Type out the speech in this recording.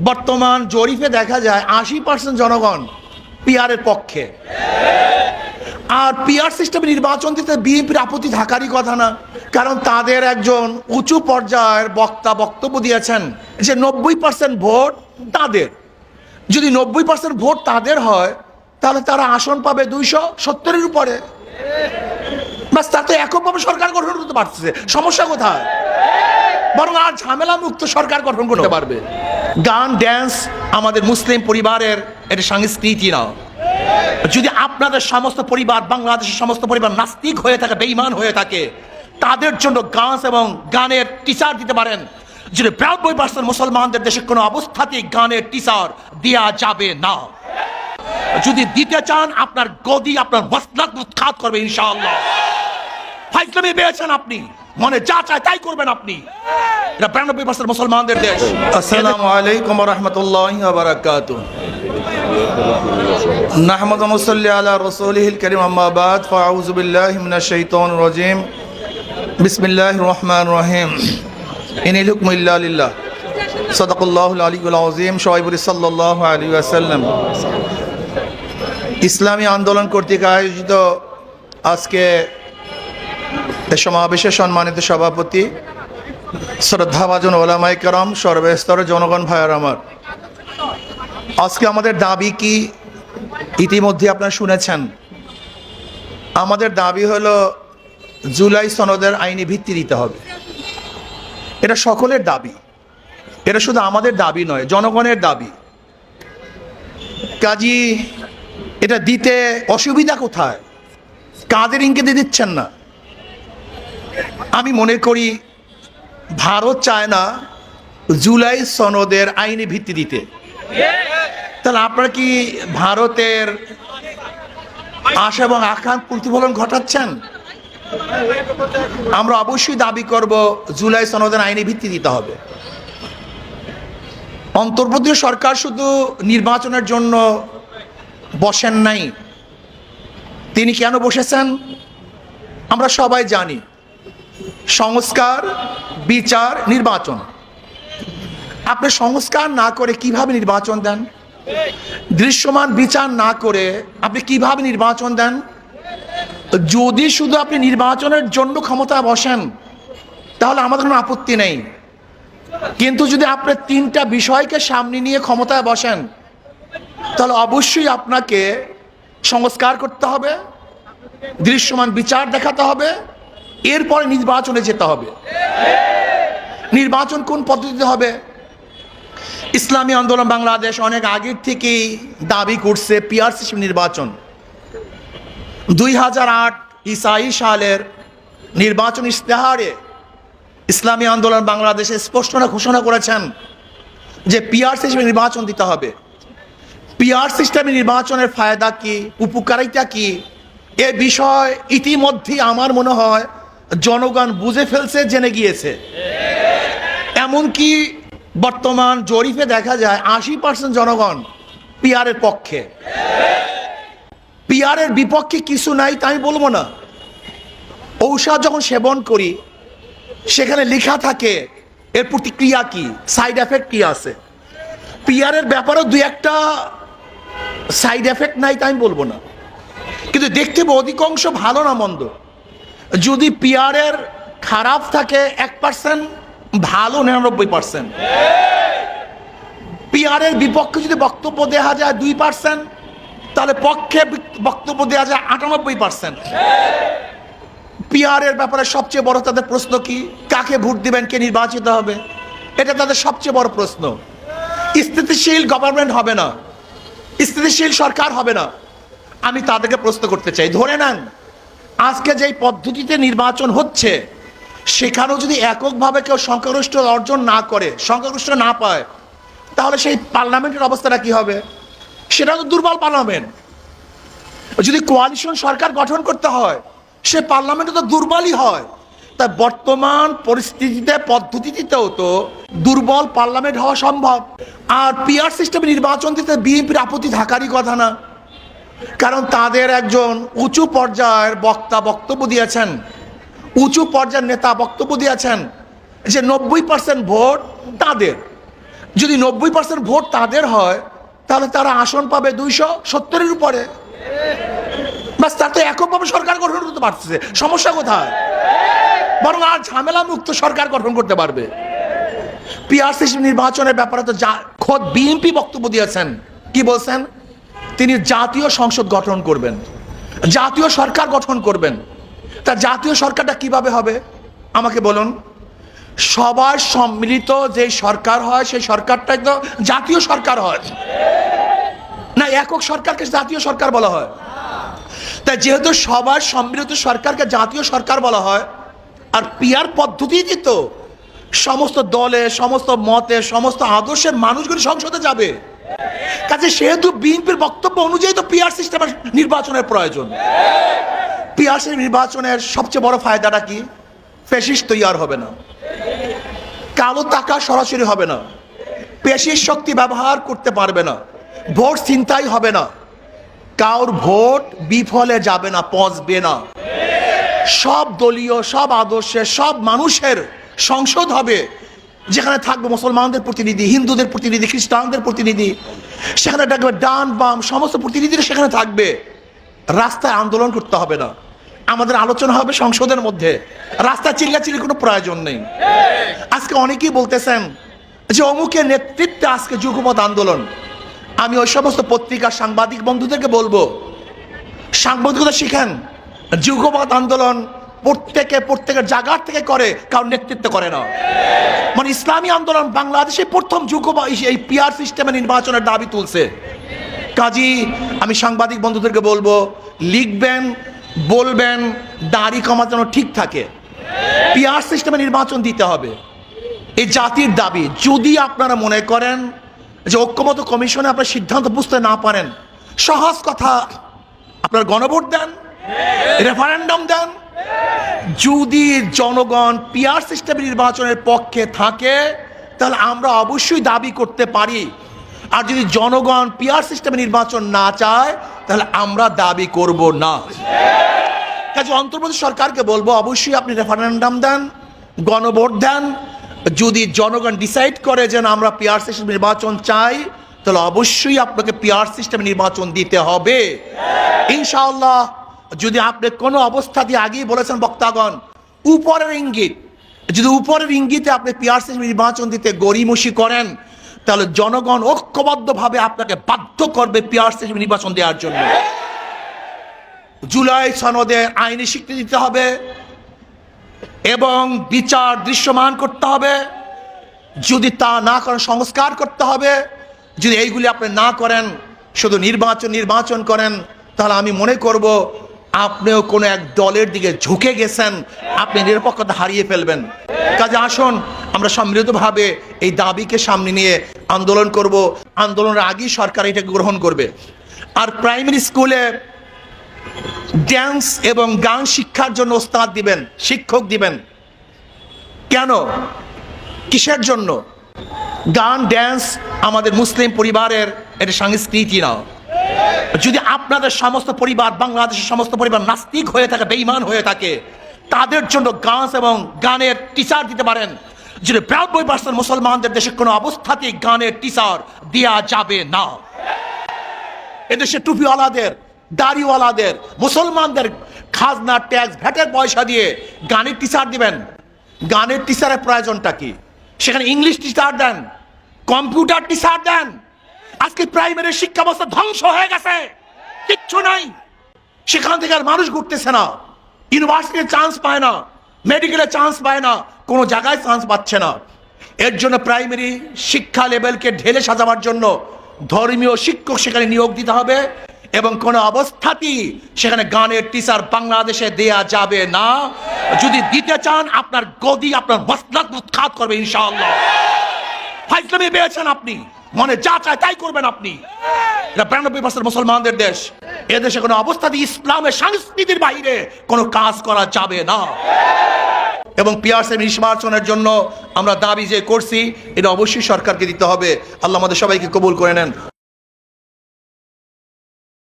বর্তমান জরিপে দেখা যায় ৮০% জনগণ পিআরের পক্ষে। আর পিআর সিস্টেমে নির্বাচন দিতে বিএনপির আপত্তি থাকারই কথা না, কারণ তাদের একজন উঁচু পর্যায়ের বক্তা বক্তব্য দিয়েছেন যে ৯০% ভোট তাদের। যদি ৯০% ভোট তাদের হয় তাহলে তারা আসন পাবে ২৭০-এর উপরে। বাস, তা তো এককভাবে সরকার গঠন করতে পারছে, সমস্যা কোথায়? বরং আর ঝামেলা মুক্ত সরকার গঠন করতে পারবে। গান ড্যান্স আমাদের মুসলিম পরিবারের এটা সংস্কৃতি না। যদি আপনাদের সমস্ত পরিবার, বাংলাদেশের সমস্ত পরিবার নাস্তিক হয়ে থাকে, বেঈমান হয়ে থাকে, তাদের জন্য গান এবং গানের টিচার দিতে পারেন। যদি ৯২% মুসলমানদের দেশে কোনো অবস্থাতেই গানের টিচার দেওয়া যাবে না। যদি দিতে চান আপনার গদি আপনার মসনদ উৎখাত করবে ইনশাআল্লাহ। ফাইজলামি পেয়েছেন আপনি, মনে যা চায় তাই করবেন আপনি। এটা ৯২% মুসলমানদের দেশ। আসসালামু আলাইকুম ওয়া রাহমাতুল্লাহি ওয়া বারাকাতুহু। নাহমাদু ওয়া নুসাল্লি আলা রাসূলিহিল কারীম, আম্মা বাদ, ফাআউযু বিল্লাহি মিনাশ শাইতানির রাজীম। বিসমিল্লাহির রহমানির রহিম। ইনিল হুকমু ইল্লা লিল্লাহ। সাদাকাল্লাহুল আলিয়্যুল আযীম। শোয়েব সাল্লাল্লাহু আলাইহি ওয়াসাল্লাম। ইসলামী আন্দোলন কর্তৃক আয়োজিত আজকে সমাবেশের সম্মানিত সভাপতি, শ্রদ্ধাভাজন ওলামায়ে কেরাম, সর্বস্তরের জনগণ ভাইয়ার আমার, আজকে আমাদের দাবি কি ইতিমধ্যে আপনারা শুনেছেন। আমাদের দাবি হলো জুলাই সনদের আইনি ভিত্তি দিতে হবে। এটা সকলের দাবি, এটা শুধু আমাদের দাবি নয়, জনগণের দাবি। কাজী এটা দিতে অসুবিধা কোথায়? কাদের ইঙ্গিতে দিচ্ছেন না? আমি মনে করি ভারত চায় না জুলাই সনদের আইনি ভিত্তি দিতে। তাহলে আপনারা কি ভারতের আশা এবং আকাঙ্ক্ষার প্রতিফলন ঘটাচ্ছেন? আমরা অবশ্যই দাবি করব জুলাই সনদের আইনি ভিত্তি দিতে হবে। অন্তর্বর্তী সরকার শুধু নির্বাচনের জন্য বসেন নাই। তিনি কেন বসেছেন আমরা সবাই জানি। সংস্কার, বিচার, নির্বাচন। আপনি সংস্কার না করে কিভাবে নির্বাচন দেন? দৃশ্যমান বিচার না করে আপনি কিভাবে নির্বাচন দেন? যদি শুধু আপনি নির্বাচনের জন্য ক্ষমতায় বসেন তাহলে আমাদের কোনো আপত্তি নেই, কিন্তু যদি আপনি তিনটা বিষয়কে সামনে নিয়ে ক্ষমতায় বসেন তাহলে অবশ্যই আপনাকে সংস্কার করতে হবে, দৃশ্যমান বিচার দেখাতে হবে, এরপরে নির্বাচনে যেতে হবে। নির্বাচন কোন পদ্ধতিতে হবে? ইসলামী আন্দোলন বাংলাদেশ অনেক আগের থেকেই দাবি করছে পিআর সিস্টেম নির্বাচন। ২০০৮ ইসাই সালের নির্বাচন ইশতেহারে ইসলামী আন্দোলন বাংলাদেশে স্পষ্ট ঘোষণা করেছেন যে পিআর সিস্টেমে নির্বাচন দিতে হবে। পিআর সিস্টেমে নির্বাচনের ফায়দা কি, উপকারিতা কি, এ বিষয় ইতিমধ্যেই আমার মনে হয় জনগণ বুঝে ফেলছে, জেনে গিয়েছে। এমনকি বর্তমান জরিপে দেখা যায় ৮০% জনগণ পিআরের পক্ষে। পিআরের বিপক্ষে কিছু নাই তাই আমি বলবো না। ঔষধ যখন সেবন করি সেখানে লেখা থাকে এর প্রতিক্রিয়া কি, সাইড এফেক্ট কি আছে। পিআরের ব্যাপারেও দুই একটা সাইড এফেক্ট নাই তাই আমি বলবো না, কিন্তু দেখতে অধিকাংশ ভালো না মন্দ। যদি পিআরের খারাপ থাকে 1%, ভালো 99%। পিআরের বিপক্ষে যদি বক্তব্য দেওয়া যায় 2%, তাহলে পক্ষে বক্তব্য দেওয়া যায় 98%। পিআরের ব্যাপারে সবচেয়ে বড় তাদের প্রশ্ন কি? কাকে ভোট দিবেন, কে নির্বাচিত হবে, এটা তাদের সবচেয়ে বড় প্রশ্ন। স্থিতিশীল গভর্নমেন্ট হবে না, স্থিতিশীল সরকার হবে না। আমি তাদেরকে প্রশ্ন করতে চাই, ধরে নেন আজকে যেই পদ্ধতিতে নির্বাচন হচ্ছে সেখানেও যদি এককভাবে কেউ সংখ্যাগরিষ্ঠ অর্জন না করে, সংখ্যাগরিষ্ঠ না পায়, তাহলে সেই পার্লামেন্টের অবস্থাটা কি হবে? সেটা তো দুর্বল পার্লামেন্ট। যদি কোয়ালিশন সরকার গঠন করতে হয় সে পার্লামেন্ট তো দুর্বলই হয়। তাই বর্তমান পরিস্থিতিতে পদ্ধতিতেও তো দুর্বল পার্লামেন্ট হওয়া সম্ভব। আর পিআর সিস্টেমে নির্বাচন দিতে বিএনপির আপত্তি থাকারই কথা না, কারণ তাদের একজন উঁচু পর্যায়ের বক্তা বক্তব্য দিয়েছেন, উঁচু পর্যায়ের নেতা বক্তব্য দিয়েছেন যে ৯০% ভোট তাদের। যদি 90% ভোট তাদের হয়, তাহলে তারা আসন পাবে 270-এর উপরে। বাস, তার তো এককভাবে সরকার গঠন করতে পারছে, সমস্যা কোথায়? বরং আর ঝামেলা মুক্ত সরকার গঠন করতে পারবে। পিআর সিস্টেম নির্বাচনের ব্যাপারে তো খোদ বিএনপি বক্তব্য দিয়েছেন। কি বলছেন? তিনি জাতীয় সংসদ গঠন করবেন, জাতীয় সরকার গঠন করবেন। তা জাতীয় সরকারটা কিভাবে হবে আমাকে বলুন? সবার সম্মিলিত যে সরকার হয়, সেই সরকারটাই তো জাতীয় সরকার হয় না? একক সরকারকে জাতীয় সরকার বলা হয়। তাই যেহেতু সবার সম্মিলিত সরকারকে জাতীয় সরকার বলা হয়, আর পিআর পদ্ধতিতে তো সমস্ত দলে, সমস্ত মতে, সমস্ত আদর্শের মানুষগুলি সংসদে যাবে। কাজে সেহেতু বিএনপির বক্তব্য অনুযায়ী তো পিআর সিস্টেমের নির্বাচনের প্রয়োজন। পিআর সিস্টেম নির্বাচনের সবচেয়ে বড় ফায়দাটা কি? ফ্যাসিস্ট তৈরি হবে না, কালো টাকা সরাসরি হবে না, পেশির শক্তি ব্যবহার করতে পারবে না, ভোট ছিনতাই হবে না, কারোর ভোট বিফলে যাবে না, পচবে না। সব দলীয়, সব আদর্শের, সব মানুষের সংসদ হবে, যেখানে থাকবে মুসলমানদের প্রতিনিধি, হিন্দুদের প্রতিনিধি, খ্রিস্টানদের প্রতিনিধি, সেখানে থাকবে ডান বাম সমস্ত প্রতিনিধিরা সেখানে থাকবে। রাস্তায় আন্দোলন করতে হবে না, আমাদের আলোচনা হবে সংসদের মধ্যে। রাস্তায় চিল্লাচিল্লির কোনো প্রয়োজন নেই। আজকে অনেকেই বলতেছেন যে অমুকের নেতৃত্বে আজকে যুগপৎ আন্দোলন। আমি ওই সমস্ত পত্রিকার সাংবাদিক বন্ধুদেরকে বলবো, সাংবাদিকতা শিখেন। যুগপৎ আন্দোলন প্রত্যেকের জায়গার থেকে করে, কারণ নেতৃত্ব করে না। মানে ইসলামী আন্দোলন বাংলাদেশে প্রথম এই পিআর সিস্টেমে নির্বাচনের দাবি তুলছে। কাজী আমি সাংবাদিক বন্ধুদেরকে বলবো, লিখবেন, বলবেন, দাড়ি কমা যেন ঠিক থাকে। পিআর সিস্টেমে নির্বাচন দিতে হবে, এই জাতির দাবি। যদি আপনারা মনে করেন যে ঐক্যমত্য কমিশনে আপনার সিদ্ধান্ত বুঝতে না পারেন, সহজ কথা, আপনার গণভোট দেন, রেফারেন্ডাম দেন। যদি জনগণ পিআর সিস্টেম নির্বাচনের পক্ষে থাকে, তাহলে আমরা অবশ্যই দাবি করতে পারি। আর যদি জনগণ পিআর সিস্টেমে নির্বাচন না চায়, তাহলে আমরা দাবি করব না। কাজে অন্তর্বর্তী সরকারকে বলবো, অবশ্যই আপনি রেফারেন্ডাম দেন, গণভোট দেন। যদি জনগণ ডিসাইড করে যে আমরা পিআর সিস্টেম নির্বাচন চাই, তাহলে অবশ্যই আপনাকে পিআর সিস্টেম নির্বাচন দিতে হবে ইনশাআল্লাহ। যদি আপনি কোনো অবস্থা দিয়ে আগেই বলেছেন বক্তাগণ, উপরের ইঙ্গিত, যদি উপরের ইঙ্গিতে আপনি পিআর সিস্টেম নির্বাচন দিতে গড়িমসি করেন, তাহলে জনগণ ঐক্যবদ্ধভাবে আপনাকে বাধ্য করবে পিআর সিস্টেম নির্বাচন দেওয়ার জন্য। জুলাই সনদে আইনি স্বীকৃতি দিতে হবে এবং বিচার দৃশ্যমান করতে হবে। যদি তা না করেন, সংস্কার করতে হবে। যদি এইগুলি আপনি না করেন, শুধু নির্বাচন করেন, তাহলে আমি মনে করব আপনিও কোনো এক দলের দিকে ঝুঁকে গেছেন, আপনি নিরপেক্ষতা হারিয়ে ফেলবেন। কাজে আসুন আমরা সম্মিলিতভাবে এই দাবিকে সামনে নিয়ে আন্দোলন করব। আন্দোলনের আগেই সরকার এটাকে গ্রহণ করবে। আর প্রাইমারি স্কুলে ড্যান্স এবং গান শিক্ষার জন্য ওস্তাদ দিবেন, শিক্ষক দিবেন। কেন? কিসের জন্য? গান, ড্যান্স আমাদের মুসলিম পরিবারের এটা সংস্কৃতি না। যদি আপনাদের সমস্ত পরিবার, বাংলাদেশের সমস্ত পরিবার নাস্তিক হয়ে থাকে, বেঈমান হয়ে থাকে, তাদের জন্য গান এবং গানের টিচার দিতে পারেন। যদি 92% মুসলমানদের দেশে কোনো অবস্থাতেই গানের টিচার দেওয়া যাবে না। এদেশে টুপিওয়ালাদের, দাড়িওয়ালাদের, মুসলমানদের খাজনা, ট্যাক্স, ভ্যাটের পয়সা দিয়ে গানের টিচার দিবেন। গানের টিচারের প্রয়োজনটা কি? সেখানে ইংলিশ টিচার দেন, কম্পিউটার টিচার দেন। আজকে প্রাইমারি শিক্ষা ব্যবস্থা ধ্বংস হয়ে গেছে, কিচ্ছু নাই। সেখান থেকে আর মানুষ ঘুরতেছে না, ইউনিভার্সিটিতে চান্স পায় না, মেডিকেলে চান্স পায় না, কোনো জায়গায় চান্স পাচ্ছে না। এর জন্য প্রাইমারি শিক্ষা লেভেলকে ঢেলে সাজাবার জন্য ধর্মীয় শিক্ষক সেখানে নিয়োগ দিতে হবে এবং কোনো অবস্থাতেই সেখানে গানের টিচার বাংলাদেশে দেয়া যাবে না। যদি দিতে চান, আপনার গদি, আপনার মসনদ উৎখাত করবে ইনশাআল্লাহ। ফাইজলামি পেয়েছেন আপনি, মনে যা চায় তাই করবেন আপনি। এটা 92% মুসলমানদের দেশ। এদেশে কোনো অবস্থাতেই ইসলামের সংস্কৃতির বাইরে কোনো কাজ করা যাবে না। এবং পিআর সিস্টেম নির্বাচনের জন্য আমরা দাবি যে করছি, এটা অবশ্যই সরকারকে দিতে হবে। আল্লাহ আমাদের সবাইকে কবুল করে নেন।